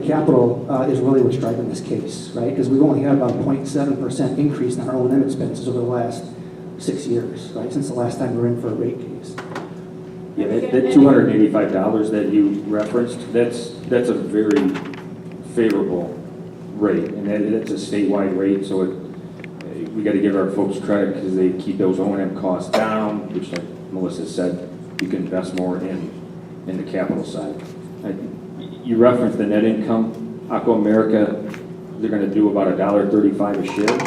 capital is really what's driving this case, right? Because we've only had about a 0.7% increase in our O&M expenses over the last 6 years, right? Since the last time we were in for a rate case. Yeah, that $285 that you referenced, that's a very favorable rate, and that's a statewide rate, so we got to give our folks credit because they keep those O&M costs down, which, like Melissa said, you can invest more in the capital side. You referenced the net income. Aqua America, they're going to do about $1.35 a share.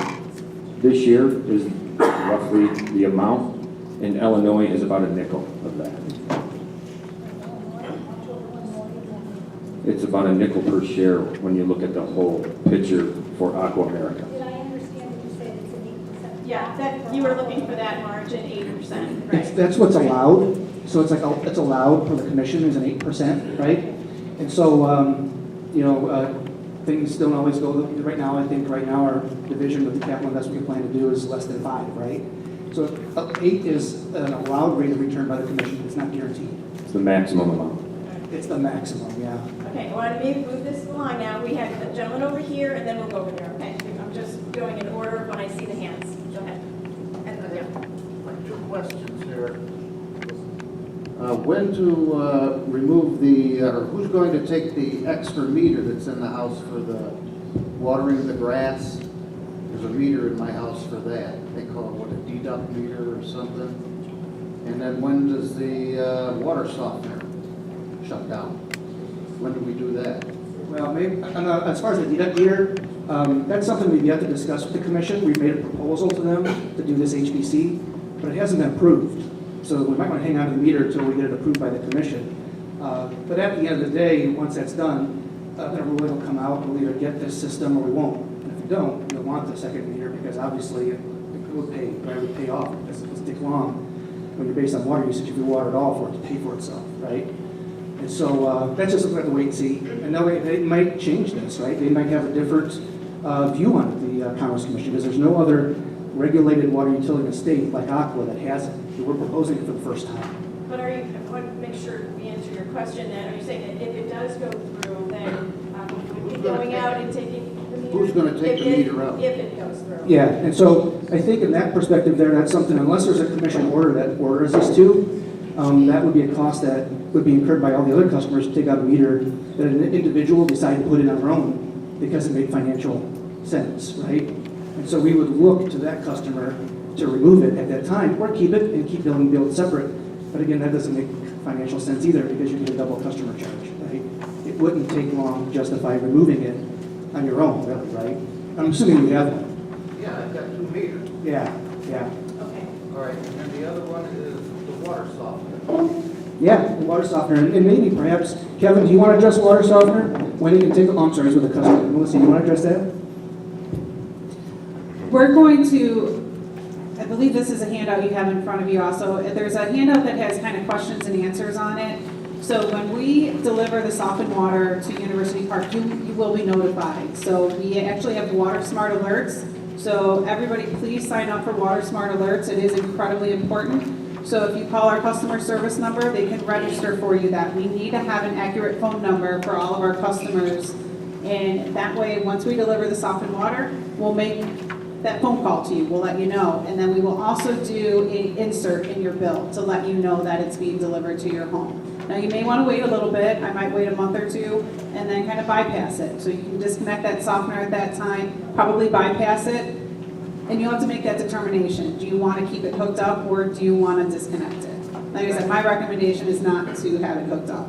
This year is roughly the amount, and Illinois is about a nickel of that. It's about a nickel per share when you look at the whole picture for Aqua America. Did I understand what you said, it's an 8%? Yeah, that, you were looking for that margin, 8%, right? That's what's allowed. So it's like, it's allowed for the commission is an 8%, right? And so, things don't always go, right now, I think right now our division of the capital investment we plan to do is less than 5, right? So 8 is an allowed rate of return by the commission. It's not guaranteed. It's the maximum amount. It's the maximum, yeah. Okay, I want to move this along now. We have the gentleman over here, and then we'll go over there, okay? I'm just going in order when I see the hands. Go ahead. And, yeah. Like 2 questions here. When to remove or who's going to take the extra meter that's in the house for the watering the grass? There's a meter in my house for that. They call it, a deduct meter or something. And then when does the water softener shut down? When do we do that? Well, maybe, as far as the deduct meter, that's something we've yet to discuss with the commission. We've made a proposal to them to do this HBC, but it hasn't been approved. So we might want to hang on to the meter until we get it approved by the commission. But at the end of the day, once that's done, then a ruling will come out. We'll either get this system or we won't. And if we don't, we'll want the second meter because obviously it would pay off because it would take long when you're based on water usage. If you water it all for it to pay for itself, right? And so that's just something we have to wait and see. And now they might change this, right? They might have a different view on it, the Commerce Commission, because there's no other regulated water utility in the state like Aqua that has it. We're proposing it for the first time. But I want to make sure we answer your question then. Are you saying that if it does go through, then would be going out and taking the meter? Who's going to take the meter out? If it goes through. Yeah, and so I think in that perspective there, that's something, unless there's a commission order that orders us to, that would be a cost that would be incurred by all the other customers to take out a meter that an individual decided to put in on their own because it made financial sense, right? And so we would look to that customer to remove it at that time or keep it and keep billing billed separate. But again, that doesn't make financial sense either because you get a double customer charge, right? It wouldn't take long to justify removing it on your own, really, right? I'm assuming you have one. Yeah, I've got 2 meters. Yeah. Okay. All right, and the other one is the water softener. Yeah, the water softener. And maybe perhaps, Kevin, do you want to address water softener? When you can take, I'm sorry, it's with the customer. Melissa, you want to address that? We're going to, I believe this is a handout you have in front of you also. There's a handout that has kind of questions and answers on it. So when we deliver the softened water to University Park, you will be notified. So we actually have Water Smart Alerts. So everybody please sign up for Water Smart Alerts. It is incredibly important. So if you call our customer service number, they can register for you that. We need to have an accurate phone number for all of our customers. And that way, once we deliver the softened water, we'll make that phone call to you. We'll let you know. And then we will also do an insert in your bill to let you know that it's being delivered to your home. Now you may want to wait a little bit. I might wait a month or two and then kind of bypass it. So you can disconnect that softener at that time, probably bypass it, and you'll have to make that determination. Do you want to keep it hooked up or do you want to disconnect it? Like I said, my recommendation is not to have it hooked up.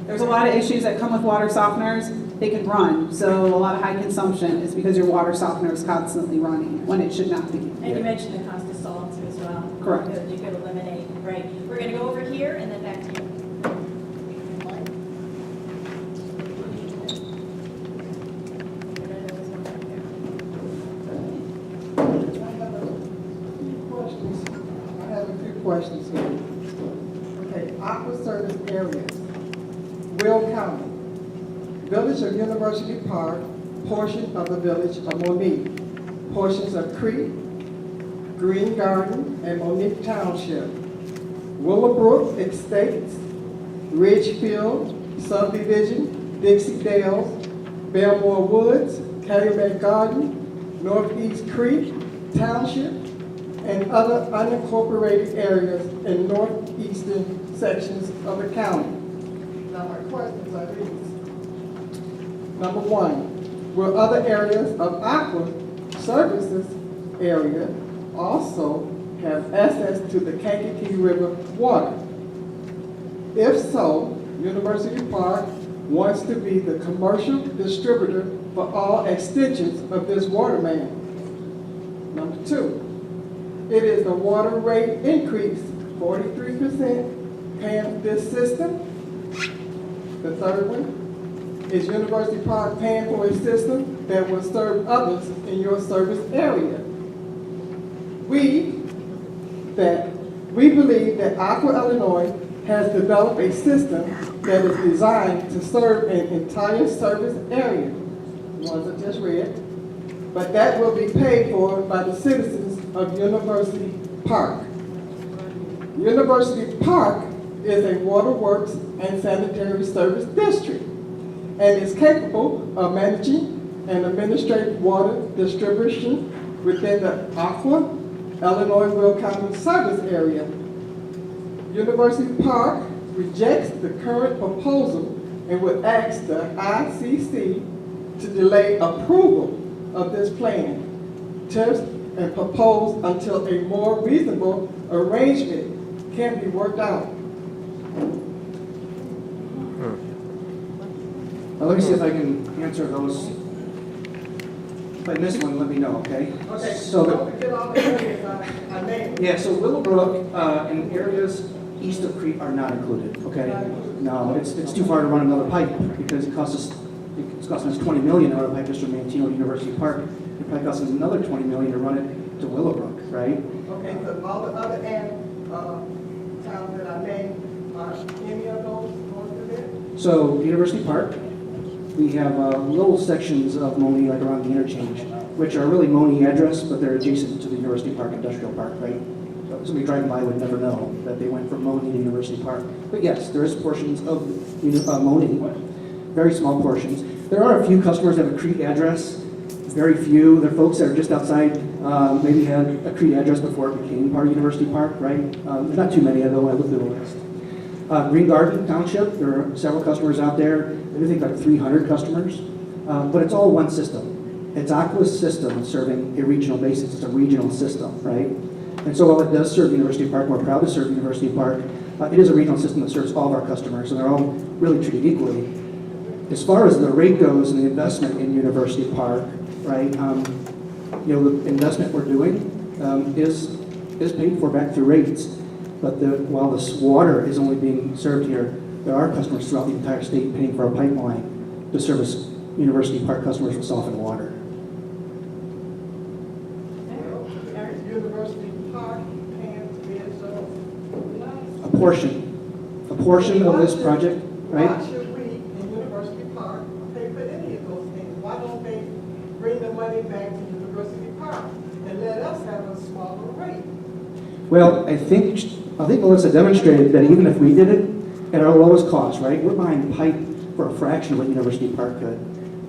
There's a lot of issues that come with water softeners. They can run, so a lot of high consumption is because your water softener is constantly running when it should not be. And you mentioned the cost of salt too as well. Correct. You could eliminate, right? We're going to go over here and then back to you. I have a few questions here. Okay, Aqua service areas. Will County, Village of University Park, portion of the Village of Monique, portions of Creek, Green Garden, and Monique Township, Willowbrook Estates, Ridgefield Subdivision, Dixie Dale, Belmore Woods, Calumet Garden, Northeast Creek Township, and other unincorporated areas in northeastern sections of the county. Now, my questions are these. Number one, will other areas of Aqua services area also have access to the Kankakee River water? If so, University Park wants to be the commercial distributor for all extensions of this water main. Number two, it is the water rate increase, 43% paying this system. The third one, is University Park paying for a system that will serve others in your service area? We believe that Aqua, Illinois has developed a system that is designed to serve an entire service area, the ones I just read, but that will be paid for by the citizens of University Park. University Park is a waterworks and sanitary service district and is capable of managing and administrating water distribution within the Aqua, Illinois Will County service area. University Park rejects the current proposal and would ask the ICC to delay approval of this plan, test and propose until a more reasonable arrangement can be worked out. Now, let me see if I can answer those. If I miss one, let me know, okay? Okay, So, don't forget all the areas I named. yeah, so Willowbrook and areas east of Creek are not included, okay? No, it's too far to run another pipe because it's costing us $20 million out of pipe just from Mantino to University Park. It probably costs us another $20 million to run it to Willowbrook, right? Okay, so all the other towns that I named, are any of those going to there? So University Park, we have little sections of Moni like around the interchange, which are really Moni address, but they're adjacent to the University Park Industrial Park, right? So somebody driving by would never know that they went from Moni to University Park. But yes, there is portions of Moni, very small portions. There are a few customers that have a Crete address, very few. They're folks that are just outside, maybe had a Crete address before it became part of University Park, right? There's not too many, although I looked through the list. Green Garden Township, there are several customers out there. I think like 300 customers, but it's all one system. It's Aqua's system serving a regional basis. It's a regional system, right? And so while it does serve University Park, we're proud to serve University Park, it is a regional system that serves all of our customers, and they're all really treated equally. As far as the rate goes and the investment in University Park, right, the investment we're doing is paid for back through rates. But while this water is only being served here, there are customers throughout the entire state paying for a pipeline to service University Park customers with softened water. University Park paying to be a service? A portion of this project, Why right? should we in University Park pay for any of those things? Why don't they bring the money back to University Park and let us have a smaller rate? Well, I think Melissa demonstrated that even if we did it at our lowest cost, right? We're buying pipe for a fraction of what University Park could.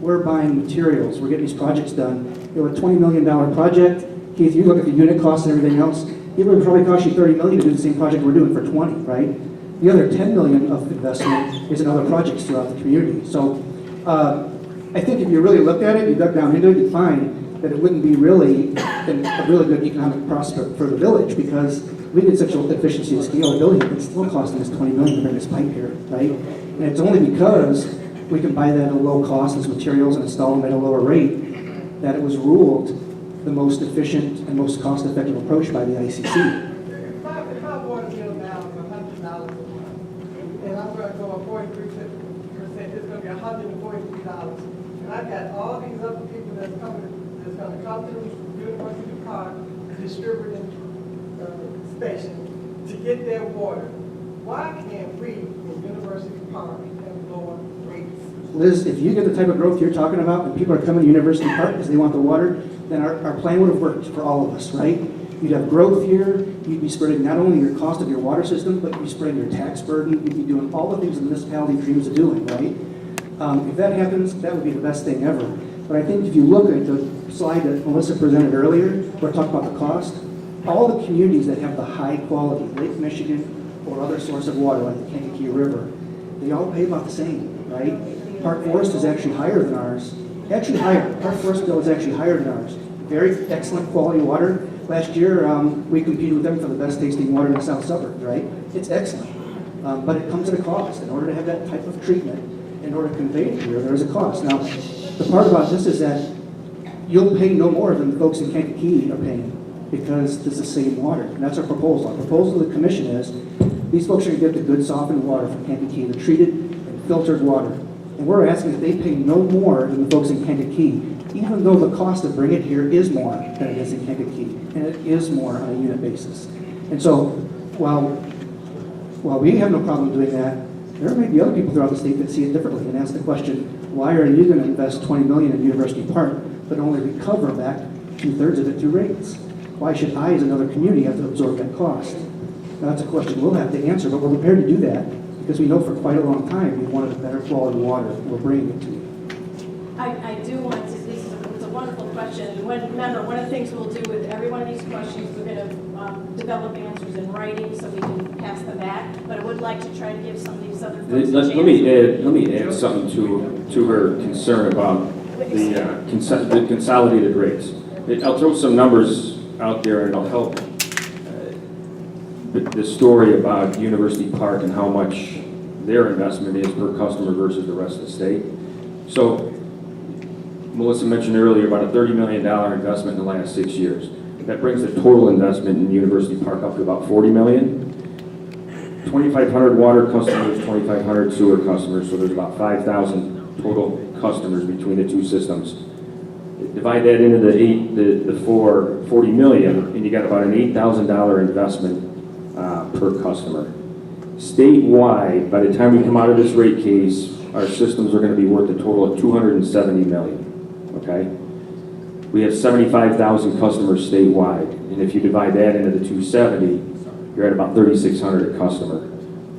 We're buying materials. We're getting these projects done. A $20 million project. Keith, you look at the unit costs and everything else. It would probably cost you $30 million to do the same project we're doing for 20, right? The other $10 million of investment is in other projects throughout the community. So I think if you really looked at it, you dug down into it, you'd find that it wouldn't be really a really good economic prospect for the village because we get such an efficiency of scale of building, it's still costing us $20 million to bring this pipe here, right? And it's only because we can buy that at a low cost as materials and install them at a lower rate that it was ruled the most efficient and most cost-effective approach by the ICC. If I water bill now is $100 a month, and I'm gonna go up 43%, it's gonna be $143. And I've got all these other people that's gonna come to University Park distributing station to get their water. Why can't we in University Park have lower rates? Liz, if you get the type of growth you're talking about and people are coming to University Park because they want the water, then our plan would have worked for all of us, right? You'd have growth here, you'd be spreading not only your cost of your water system, but you'd be spreading your tax burden, you'd be doing all the things the municipality dreams of doing, right? If that happens, that would be the best thing ever. But I think if you look at the slide that Melissa presented earlier, where it talked about the cost, all the communities that have the high quality, Lake Michigan or other source of water like the Kankakee River, they all pay about the same, right? Park Forest is actually higher than ours. Actually higher. Park Forest bill is actually higher than ours. Very excellent quality water. Last year, we competed with them for the best tasting water in the south suburbs, right? It's excellent. But it comes at a cost. In order to have that type of treatment, in order to convey it here, there is a cost. Now, the part about this is that you'll pay no more than the folks in Kankakee are paying because it's the same water. And that's our proposal. Our proposal to the commission is these folks are going to get the good softened water from Kankakee, the treated and filtered water. And we're asking that they pay no more than the folks in Kankakee, even though the cost to bring it here is more than it is in Kankakee. And it is more on a unit basis. And so while we have no problem doing that, there may be other people throughout the state that see it differently and ask the question, why are you going to invest $20 million in University Park but only recover back 2/3 of it through rates? Why should I, as another community, have to absorb that cost? Now, that's a question we'll have to answer, but we're prepared to do that because we know for quite a long time we wanted a better quality water. We're bringing it to you. I do want to, it's a wonderful question. Remember, one of the things we'll do with every one of these questions, we're going to develop answers in writing so we can pass them back. But I would like to try to give some of these other folks a chance. Let me add something to her concern about the consolidated rates. I'll throw some numbers out there and it'll help the story about University Park and how much their investment is per customer versus the rest of the state. So Melissa mentioned earlier about a $30 million investment in the last 6 years. That brings the total investment in University Park up to about $40 million. 2,500 water customers, 2,500 sewer customers, so there's about 5,000 total customers between the two systems. Divide that into the 40 million, and you got about an $8,000 investment per customer. Statewide, by the time we come out of this rate case, our systems are going to be worth a total of $270 million. Okay, we have 75,000 customers statewide, and if you divide that into the 270, you're at about 3,600 a customer.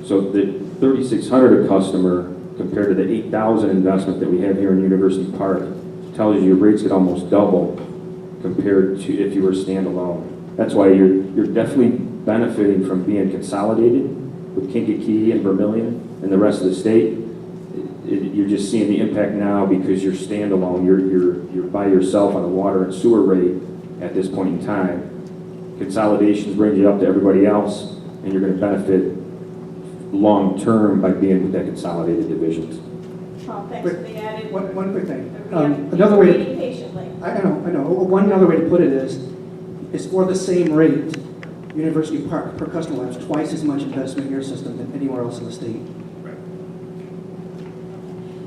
So the 3,600 a customer compared to the 8,000 investment that we have here in University Park tells you your rates could almost double compared to if you were standalone. That's why you're definitely benefiting from being consolidated with Kankakee and Vermilion and the rest of the state. You're just seeing the impact now because you're standalone. You're by yourself on a water and sewer rate at this point in time. Consolidations bring you up to everybody else, and you're going to benefit long term by being with that consolidated divisions. Oh, thanks for the added. One quick thing. Another Another way waiting patiently. I know. One other way to put it is for the same rate, University Park per customer has twice as much investment in your system than anywhere else in the state.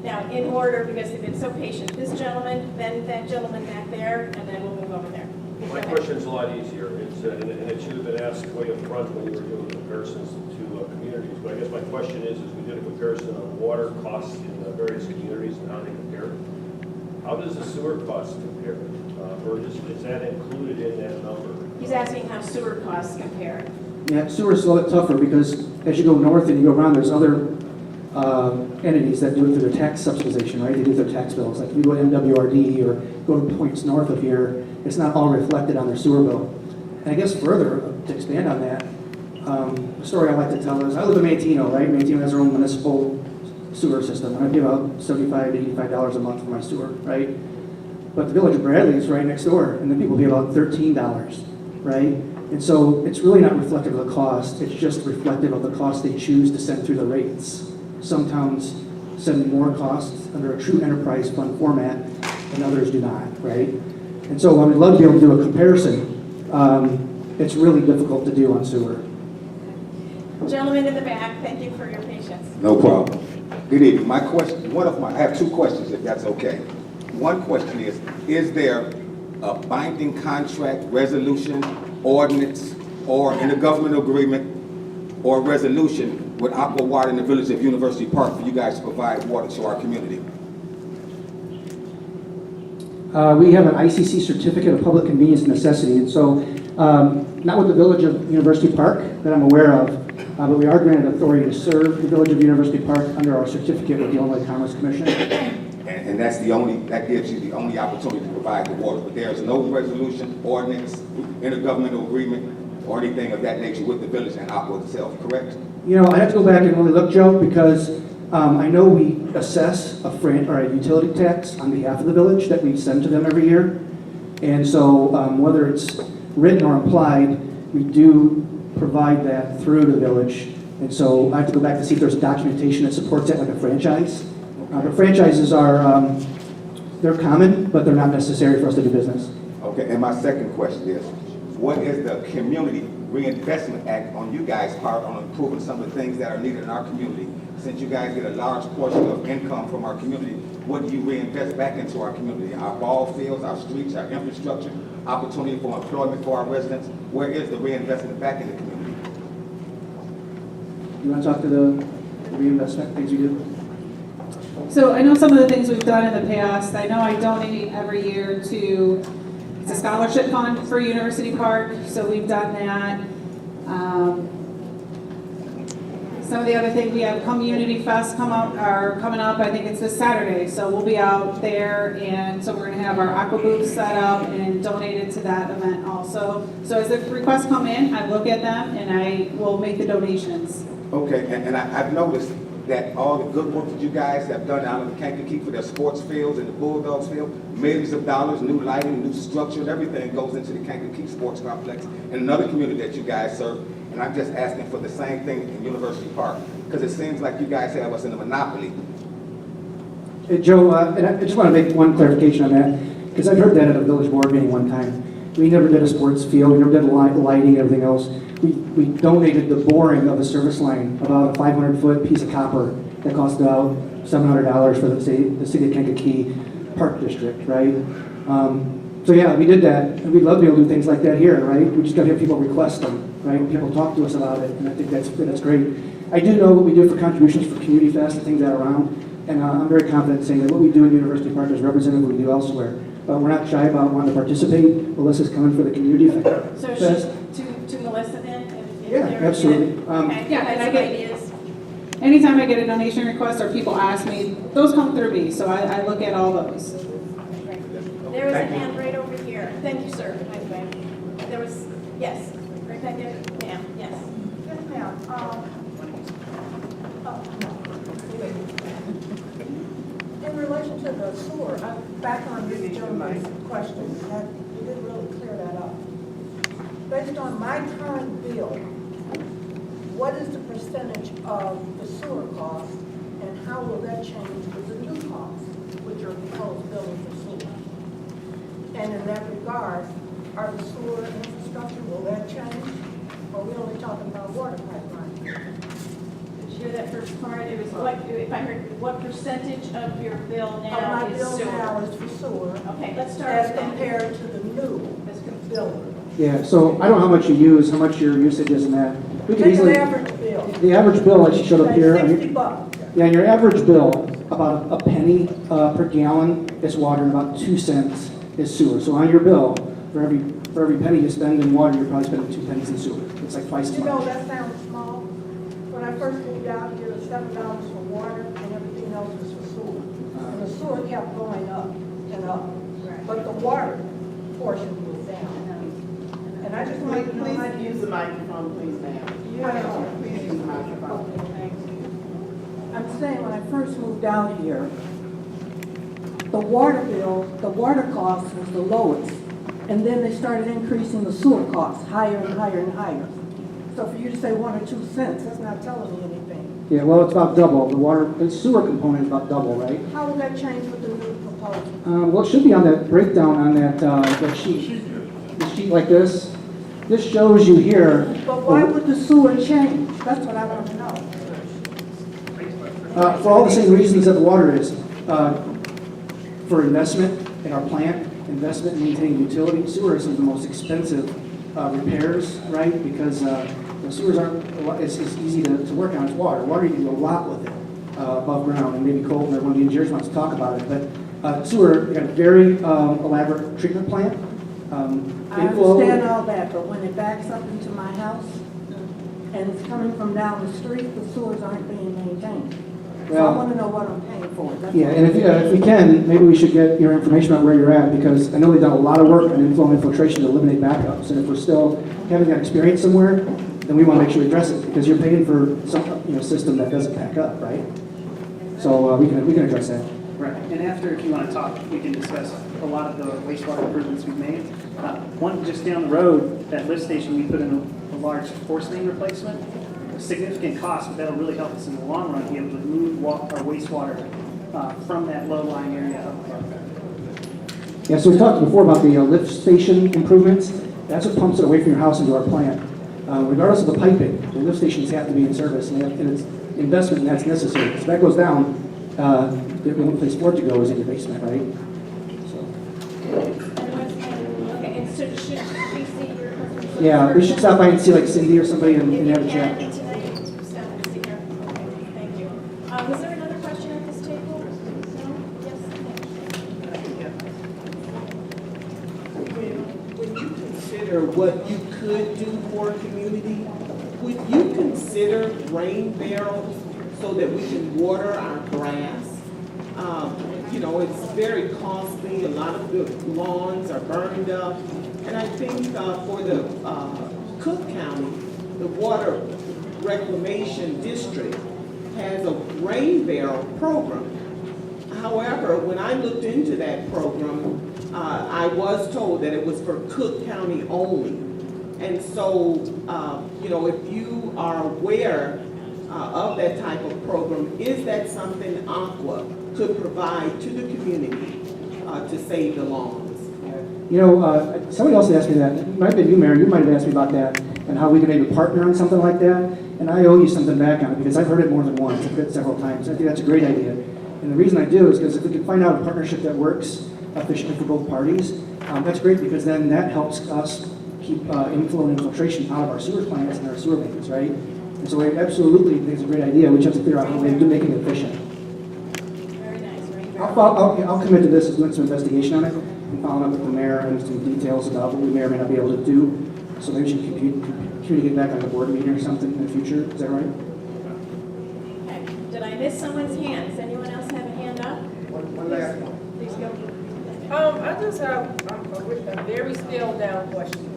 Now, in order, because they've been so patient, this gentleman, then that gentleman back there, and then we'll move over there. My question's a lot easier. And it should have been asked way up front when you were doing comparisons to communities. But I guess my question is we did a comparison on water costs in the various communities and how they compare. How does the sewer cost compare? Or is that included in that number? He's asking how sewer costs compare. Yeah, sewer is a little bit tougher because as you go north and you go around, there's other entities that do it through their tax subsidization, right? They do their tax bills. Like if you go to MWRD or go to points north of here, it's not all reflected on their sewer bill. And I guess further, to expand on that, the story I like to tell is I live in Manteno, right? Manteno has their own municipal sewer system, and I pay about $75 to $85 a month for my sewer, right? But the village of Bradley is right next door, and the people pay about $13, right? And so it's really not reflective of the cost. It's just reflective of the cost they choose to send through the rates. Some towns send more costs under a true enterprise fund format, and others do not, right? And so I would love to be able to do a comparison. It's really difficult to do on sewer. Gentleman in the back, thank you for your patience. No problem. Good evening. My question, I have two questions, if that's okay. One question is there a binding contract, resolution, ordinance, or intergovernmental agreement or resolution with Aqua Water in the village of University Park for you guys to provide water to our community? We have an ICC certificate of public convenience and necessity, and so not with the village of University Park that I'm aware of, but we are granted authority to serve the Village of University Park under our certificate with the Illinois Commerce Commission. And that's that gives you the only opportunity to provide the water. But there is no resolution, ordinance, intergovernmental agreement, or anything of that nature with the village and Aqua itself, correct? You know, I have to go back and really look, Joe, because I know we assess a utility tax on behalf of the village that we send to them every year. And so whether it's written or implied, we do provide that through the village. And so I have to go back to see if there's documentation that supports that, like a franchise. But franchises are, they're common, but they're not necessary for us to do business. Okay, and my second question is, what is the Community Reinvestment Act on you guys' part on improving some of the things that are needed in our community? Since you guys get a large portion of income from our community, what do you reinvest back into our community? Our ball fields, our streets, our infrastructure, opportunity for employment for our residents? Where is the reinvestment back in the community? You want to talk to the reinvestment things we do? So I know some of the things we've done in the past. I know I donate every year to, it's a scholarship fund for University Park, so we've done that. Some of the other things, we have Community Fest coming up, I think it's this Saturday, so we'll be out there, and so we're gonna have our Aqua booth set up and donated to that event also. So as the requests come in, I look at them and I will make the donations. Okay, and I've noticed that all the good work that you guys have done out of the Kankakee for their sports fields and the Bulldogs field, millions of dollars, new lighting, new structure, and everything goes into the Kankakee Sports Complex and another community that you guys serve. And I'm just asking for the same thing in University Park, because it seems like you guys have us in a monopoly. Hey, Joe, and I just want to make one clarification on that, because I've heard that at a village board meeting one time. We never did a sports field, we never did lighting and everything else. We donated the boring of the service line, about a 500-foot piece of copper that cost about $700 for the city of Kankakee Park District, right? So yeah, we did that, and we'd love to be able to do things like that here, right? We just got to have people request them, right? People talk to us about it, and I think that's great. I do know what we do for contributions for Community Fest and things that are around, and I'm very confident saying that what we do in University Park is representative of what we do elsewhere. We're not shy about wanting to participate. Melissa's coming for the Community Fest. So to Melissa then? if Yeah, there- absolutely. Okay, Yeah, that's and I some get- ideas. Anytime I get a donation request or people ask me, those come through me, so I look at all those. There was a hand right over here. Thank you, sir. By the way. There was, yes, right back there, ma'am, yes. Yes, ma'am. In relation to the sewer, I'm back on this gentleman's question, that you didn't really clear that up. Based on my current bill, what is the percentage of the sewer cost, and how will that change with the new costs, which are proposed billing for sewer? And in that regard, are the sewer infrastructure, will that change? Or are we only talking about water pipelines? Did you hear that first part? It was what, if I heard, what percentage of your bill Of now my is bill now sewer? is for sewer, Okay, let's start as with that. compared to the new billing. Yeah, so I don't know how much you use, how much your usage is in that. We could Take an easily, average bill, the average bill that you showed up say here, I mean, 60 bucks. yeah, your average bill, about a penny per gallon is water, and about 2 cents is sewer. So on your bill, for every penny you spend in water, you're probably spending 2 pennies in sewer. It's like twice as You know, much. that sounds small. When I first moved out here, it was $7 for water and everything else was for sewer. And the sewer kept going up and up, but the water portion was down. And I just want to know how Please use the microphone, please, ma'am. Please use the microphone. I'm saying when I first moved out here, the water bill, the water cost was the lowest. And then they started increasing the sewer costs higher and higher and higher. So for you to say 1 or 2 cents, that's not telling me anything. Yeah, well, it's about double. The sewer component is about double, right? How will that change with the new proposal? Well, it should be on that breakdown on that sheet. The sheet like this. This shows you here. But why would the sewer change? That's what I want to know. For all the same reasons that the water is. For investment in our plant, investment in maintaining utility. Sewer is some of the most expensive repairs, right? Because the sewers aren't, it's easy to work on. It's water. Water, you can do a lot with it above ground. And maybe Colton or one of the engineers wants to talk about it. But sewer, you got a very elaborate treatment plant. I understand all that, but when it backs up into my house and it's coming from down the street, the sewers aren't being maintained. So I Well- want to know what I'm paying for. That's Yeah, all. and if we can, maybe we should get your information about where you're at, because I know they've done a lot of work on inflow and infiltration to eliminate backups, and if we're still having that experience somewhere, then we want to make sure we address it, because you're paying for some, system that doesn't back up, right? So we can address that. Right, and after, if you want to talk, we can discuss a lot of the wastewater improvements we've made. One just down the road, that lift station, we put in a large force main replacement. A significant cost, but that'll really help us in the long run, be able to move our wastewater from that low-lying area up. Yeah, so we talked before about the lift station improvements. That's what pumps it away from your house into our plant. Regardless of the piping, the lift stations have to be in service, and it's investment and that's necessary. If that goes down, the only place for it to go is in your basement, right? So, Okay, and so should we see your husband? yeah, we should stop by and see like Cindy or somebody and have a chat. Tonight, stop and see her. Okay, thank you. Was there another question at this table? No? Yes? When you consider what you could do for a community, would you consider rain barrels so that we can water our grass? It's very costly. A lot of the lawns are burned up. And I think for the Cook County, the Water Reclamation District has a rain barrel program. However, when I looked into that program, I was told that it was for Cook County only. And so, if you are aware of that type of program, is that something Aqua could provide to the community to save the lawns? Somebody else asked me that. It might have been you, Mayor. You might have asked me about that and how we could maybe partner on something like that. And I owe you something back on it because I've heard it more than once. I've heard it several times. I think that's a great idea. And the reason I do is because if we can find out a partnership that works efficiently for both parties, that's great because then that helps us keep inflow and infiltration out of our sewer plants and our sewer mains, right? And so I absolutely think it's a great idea. We just have to figure out how to make it efficient. Very nice, right? I'll commit to this as doing some investigation on it and following up with the mayor and some details about what we may or may not be able to do. So maybe we should communicate back on the board meeting or something in the future. Is that right? Okay. Did I miss someone's hand? Does anyone else have a hand up? One last one. Please go. I just have a very scaled down question.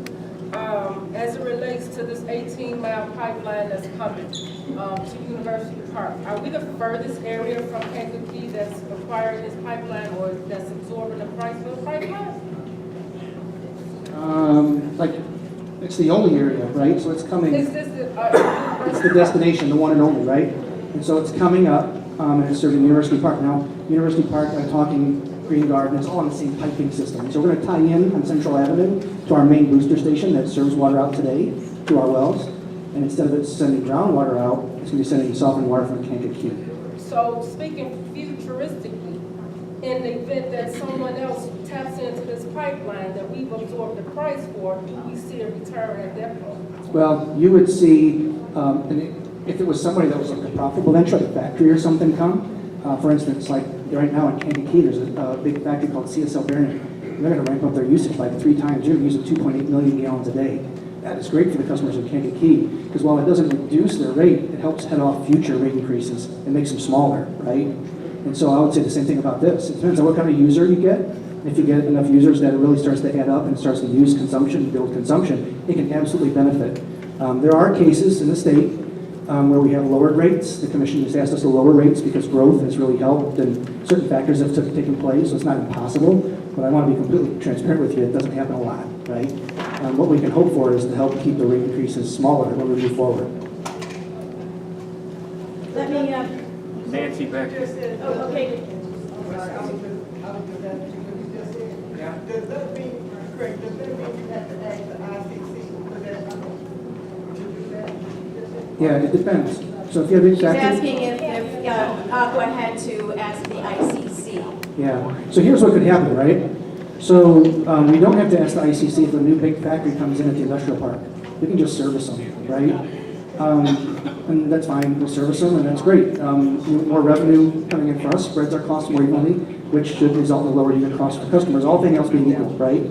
As it relates to this 18-mile pipeline that's coming to University Park, are we the furthest area from Kankakee that's acquiring this pipeline or that's absorbing the price for the pipeline? It's the only area, right? So it's coming. Is this the, It's the destination, the one and only, right? And so it's coming up, and it's serving University Park. Now, University Park, talking Green Garden, it's all on the same piping system. So we're going to tie in on Central Avenue to our main booster station that serves water out today to our wells. And instead of it sending groundwater out, it's going to be sending softened water from Kankakee. so speaking futuristically, in the event that someone else taps into this pipeline that we've absorbed the price for, do we see a return at that point? Well, you would see, if it was somebody that was like a profitable venture, like a factory or something come, for instance, like right now in Kankakee, there's a big factory called CSL Bearing. They're going to ramp up their usage like 3 times. You're using 2.8 million gallons a day. That is great for the customers in Kankakee, because while it doesn't reduce their rate, it helps head off future rate increases and makes them smaller, right? And so I would say the same thing about this. It depends on what kind of user you get. If you get enough users that it really starts to add up and starts to use consumption, build consumption, it can absolutely benefit. There are cases in the state where we have lowered rates. The commission has asked us to lower rates because growth has really helped and certain factors have taken place, so it's not impossible. But I want to be completely transparent with you, it doesn't happen a lot, right? What we can hope for is to help keep the rate increases smaller when we move forward. Let me, Nancy back. oh, okay. Does that mean, Craig, does that mean you have to ask the ICC for that to do that? Yeah, it depends. So if you have She's exactly. asking if Aqua had to ask the ICC. Yeah, so here's what could happen, right? So we don't have to ask the ICC if a new big factory comes in at the industrial park. We can just service them, right? And that's fine, we'll service them, and that's great. More revenue coming in for us spreads our costs more evenly, which should result in lower unit costs for customers, all things else being equal, right?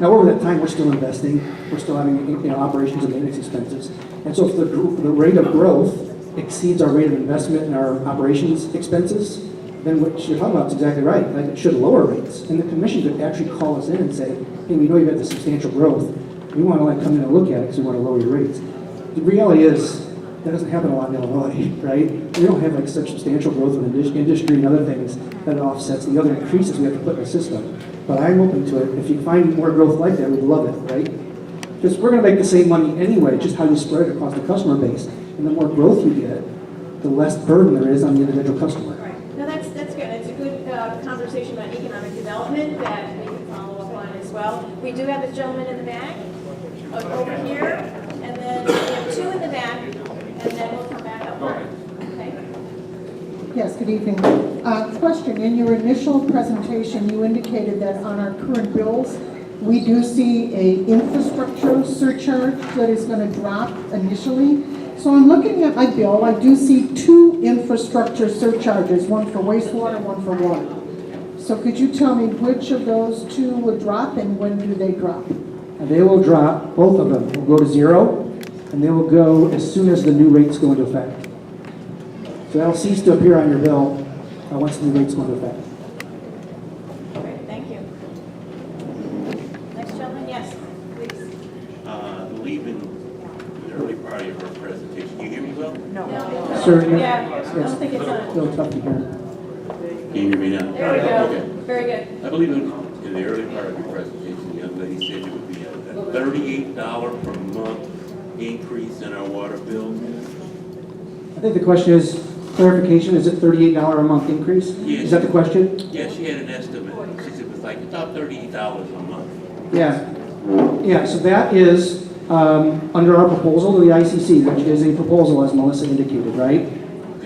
Now, over that time, we're still investing, we're still having operations and maintenance expenses. And so if the rate of growth exceeds our rate of investment in our operations expenses, then what you're talking about is exactly right. Like, it should lower rates. And the commission could actually call us in and say, hey, we know you've had this substantial growth. We want to like come in and look at it because we want to lower your rates. The reality is, that doesn't happen a lot in Illinois, right? We don't have like such substantial growth in industry and other things that offsets the other increases we have to put in the system. But I'm open to it. If you find more growth like that, we'd love it, right? Because we're going to make the same money anyway, just how you spread it across the customer base. And the more growth you get, the less burden there is on the individual customer. Right. No, that's good. It's a good conversation about economic development that we can follow up on as well. We do have a gentleman in the back, over here, and then we have two in the back, and then we'll come back up front. Okay? Yes, good evening. Question, in your initial presentation, you indicated that on our current bills, we do see a infrastructure surcharge that is going to drop initially. So I'm looking at my bill, I do see two infrastructure surcharges, one for wastewater, one for water. So could you tell me which of those two would drop and when do they drop? And they will drop, both of them will go to zero, and they will go as soon as the new rates go into effect. So that'll cease to appear on your bill once the new rates go into effect. Great, thank you. Next gentleman, yes, please. I believe in the early part of your presentation. Can you hear me well? No. Sir, Yeah, I yes. don't think it's A on. little tough to hear. Can you hear me now? There we go. Okay. Very good. I believe in the early part of your presentation, the young lady said it would be a $38 per month increase in our water bill. I think the question is, clarification, is it $38 a month increase? Yes. Is that the question? Yeah, she had an estimate. She said it was like about $38 a month. Yeah. Yeah, so that is under our proposal to the ICC, which is a proposal, as Melissa indicated, right?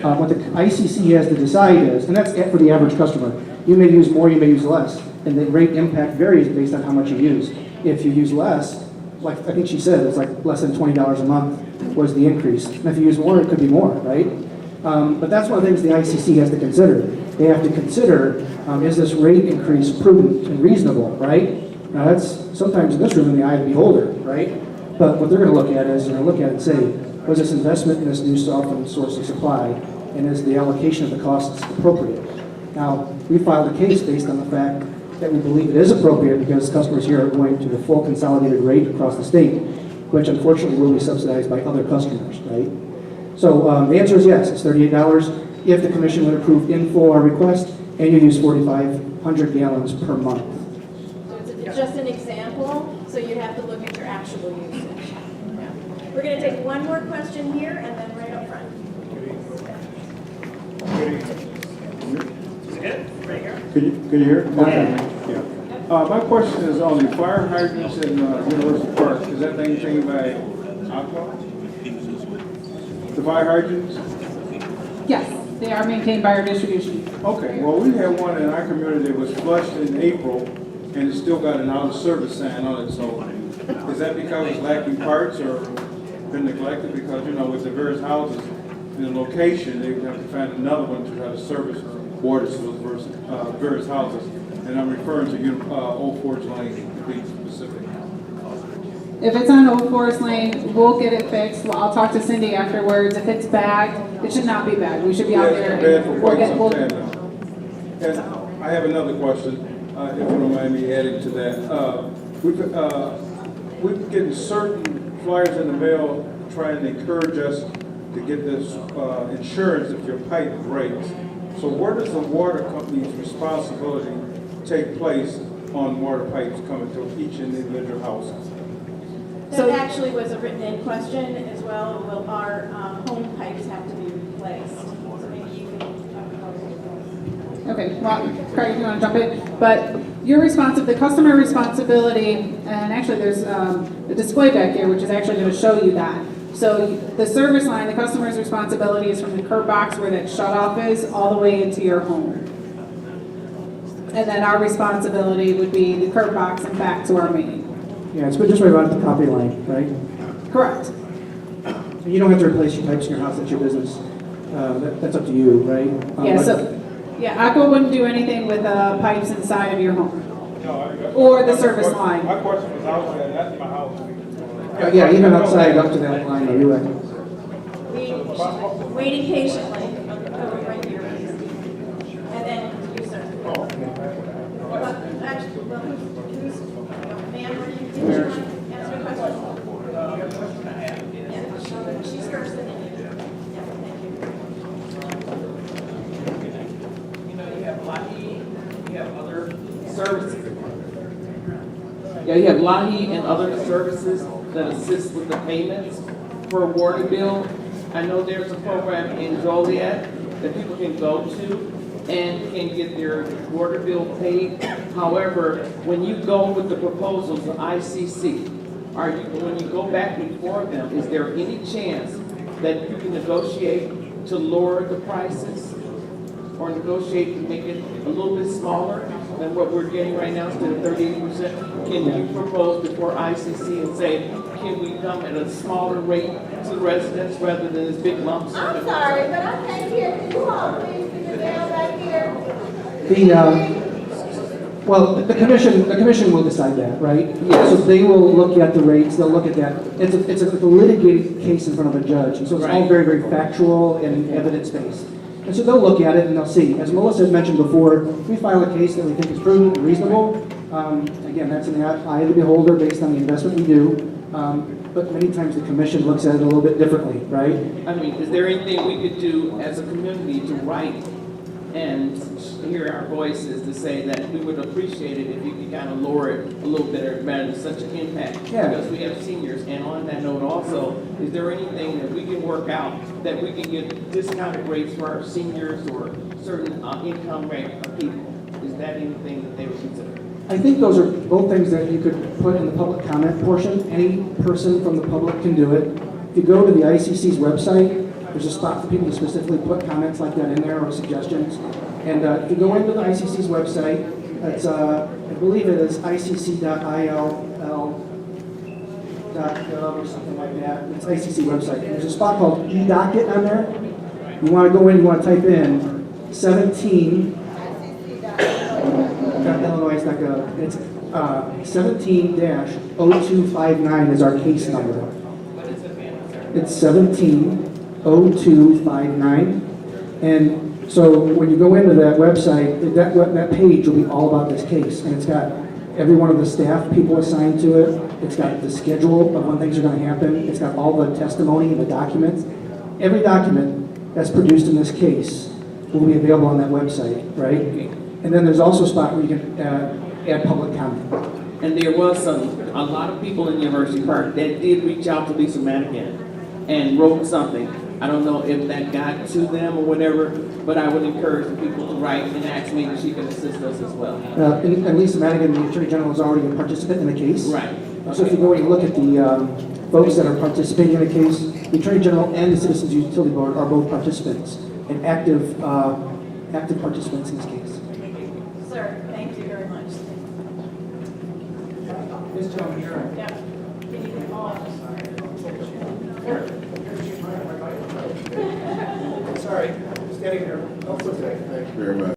What the ICC has to decide is, and that's for the average customer, you may use more, you may use less, and the rate impact varies based on how much you use. If you use less, like I think she said, it's like less than $20 a month was the increase. And if you use more, it could be more, right? But that's one of the things the ICC has to consider. They have to consider, is this rate increase prudent and reasonable, right? Now that's sometimes in this room in the eye of the beholder, right? But what they're going to look at is, they're going to look at it and say, was this investment in this new softened source of supply, and is the allocation of the costs appropriate? Now, we filed a case based on the fact that we believe it is appropriate because customers here are going to the full consolidated rate across the state, which unfortunately will be subsidized by other customers, right? So the answer is yes, it's $38 if the commission would approve in full our request, and you use 4,500 gallons per month. So it's just an example, so you'd have to look at your actual usage. Yeah. We're going to take one more question here, and then right up front. Can you hear? Yeah. My question is on the fire hydrants in University Park. Is that maintained by Aqua? The fire hydrants? Yes, they are maintained by our distribution. Okay, well, we had one in our community that was flushed in April, and it's still got an out of service sign on it. So is that because it's lacking parts or been neglected? Because, you know, with the various houses in the location, they would have to find another one to try to service water to those various houses. And I'm referring to Old Forge Lane, to be specific. If it's on Old Forest Lane, we'll get it fixed. Well, I'll talk to Cindy afterwards. If it's bagged, it should not be bagged. We should be out there. It's been bad for quite some time now. And I have another question, if you don't mind me adding to that. We've getting certain flyers in the mail trying to encourage us to get this insurance if your pipe breaks. So where does the water company's responsibility take place on water pipes coming to each individual house? That actually was a written-in question as well. Will our home pipes have to be replaced? So maybe you can talk about it. Okay, well, Craig, if you want to jump in, but the customer responsibility, and actually there's a display back here which is actually going to show you that. So the service line, the customer's responsibility is from the curb box where that shut-off is all the way into your home. And then our responsibility would be the curb box and back to our main. Yeah, it's just right around the property line, right? Correct. You don't have to replace your pipes in your house, that's your business. That's up to you, right? Aqua wouldn't do anything with pipes inside of your home. No, Or the service line. My question was outside, that's my house. Yeah, even outside up to that line, you do it. Waiting patiently, over right here. And then you, sir. Well, actually, well, who's, ma'am, did you want to answer a question? Yeah, she's first and then you. Yeah, thank you. You know, you have Lahi, you have other services. Yeah, you have Lahi and other services that assist with the payments for a water bill. I know there's a program in Joliet that people can go to and can get their water bill paid. However, when you go with the proposals of ICC, when you go back before them, is there any chance that you can negotiate to lower the prices? Or negotiate to make it a little bit smaller than what we're getting right now, instead of 38%? Can you propose before ICC and say, can we come at a smaller rate to the residents rather than this big lump sum? I'm sorry, but I can't hear. Can you all please sit down back here? Well, the commission will decide that, right? Yeah. So they will look at the rates, they'll look at that. It's a litigated case in front of a judge, and so it's all very, very factual and evidence-based. And so they'll look at it and they'll see. As Melissa had mentioned before, we file a case that we think is prudent and reasonable. Again, that's in the eye of the beholder based on the investment we do. But many times the commission looks at it a little bit differently, right? I mean, is there anything we could do as a community to write and hear our voices to say that we would appreciate it if you could kind of lower it a little bit rather than such an impact? Yeah. Because we have seniors, and on that note also, is there anything that we can work out that we can get discounted rates for our seniors or certain income rate of people? Is that anything that they would consider? I think those are both things that you could put in the public comment portion. Any person from the public can do it. If you go to the ICC's website, there's a spot for people to specifically put comments like that in there or suggestions. And if you go into the ICC's website, it's, I believe it is icc.ill.gov or something like that. It's ICC website. And there's a spot called e-docket on there. You want to go in, you want to type in 17. Illinois.gov. It's 17-0259 is our case number. It's 17-0259. And so when you go into that website, that page will be all about this case. And it's got every one of the staff people assigned to it. It's got the schedule of when things are going to happen. It's got all the testimony and the documents. Every document that's produced in this case will be available on that website, right? And then there's also a spot where you can add public comment. And there was a lot of people in University Park that did reach out to Lisa Madigan and wrote something. I don't know if that got to them or whatever, but I would encourage the people to write and ask me if she could assist us as well. And Lisa Madigan, the Attorney General, is already a participant in the case. Right. So if you go and look at the folks that are participating in the case, the Attorney General and the Citizens Utility Board are both participants and active participants in this case. Sir, thank you very much. Ms. Jones, you're on. Yeah. Can you call us? Sorry, standing here. Thank you very much.